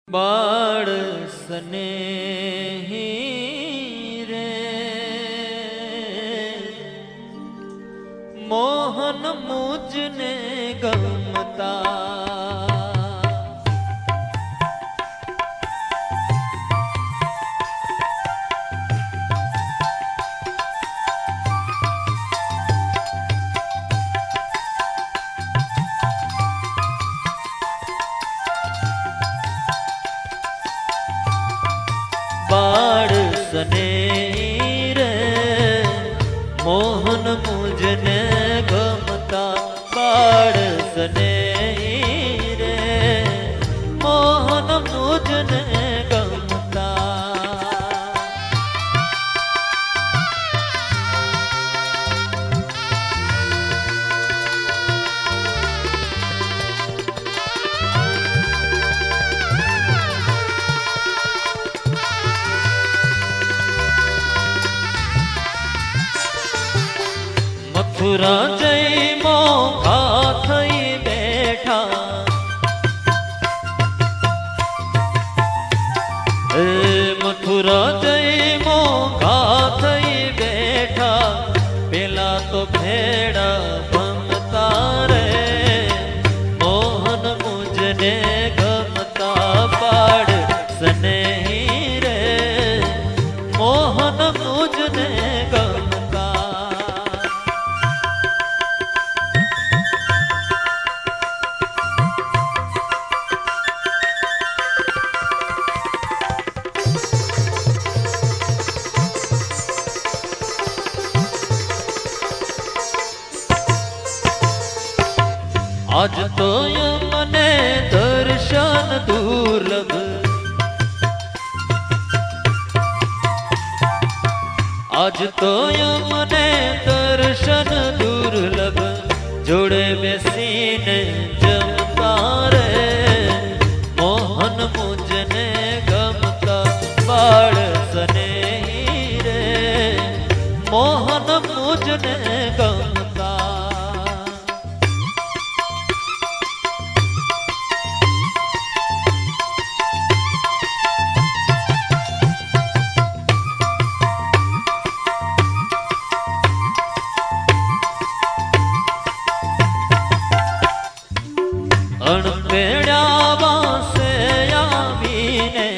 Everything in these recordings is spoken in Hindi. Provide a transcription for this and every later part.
बाळ स्नेही रे मोहन मुझने गमता बाळ स्नेही रे मोहन मुझने गमता बाळ स्नेही रे मोहन मुझने गमता मथुरा जई मोखा थई बैठा मथुरा जई मोखा थई बैठा पेला तो भेड़ा गमता रे मोहन मुझने गमता बाळ स्नेही रे मोहन मुझने गमता आज तो यमने दर्शन दुर्लभ आज तो यमने दर्शन दुर्लभ जोड़े बेसीने जमता रे मोहन मुझने गमता बाळ स्नेही रे मोहन मुझने गमता अणपेड़ा वासे आवीने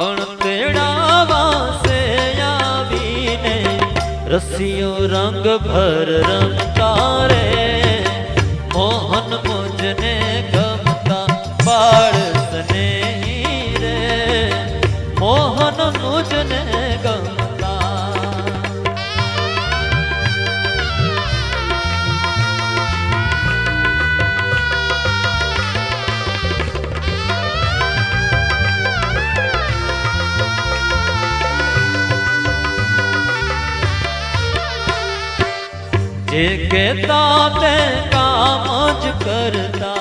अणपेड़ा वासे आवीने रसियों रंग भर रमता रे मोहन मुझने गमता बाळ स्नेही रे मोहन मुझने गमता जे कहता ते काम ज करता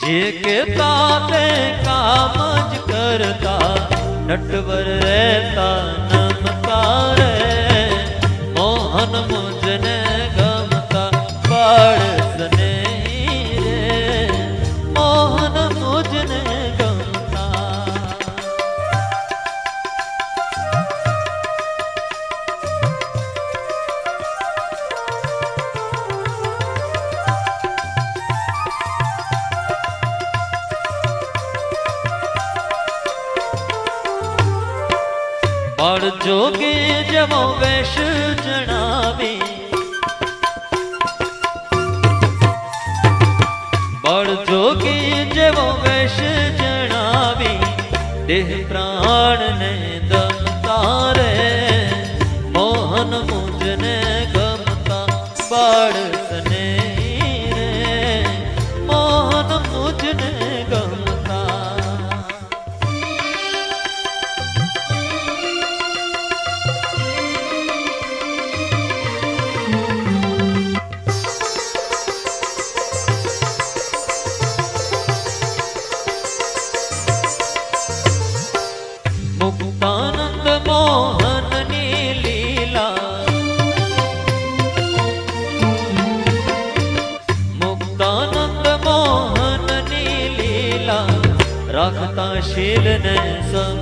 जे कहता ते काम ज करता नटवर रहता नमता रे मोहन मुझने गमता बाळ स्नेही रे मोहन मुझने गमता बाळ जोगी जमो वेश जणावी बाळ जोगी जमो वेश जणावी देह प्राण ने दमता रे मोहन मुझने गमता बाळ स्नेही रे मोहन मुझने गमता मुक्तानंद मोहन नी लीला દિલને સમ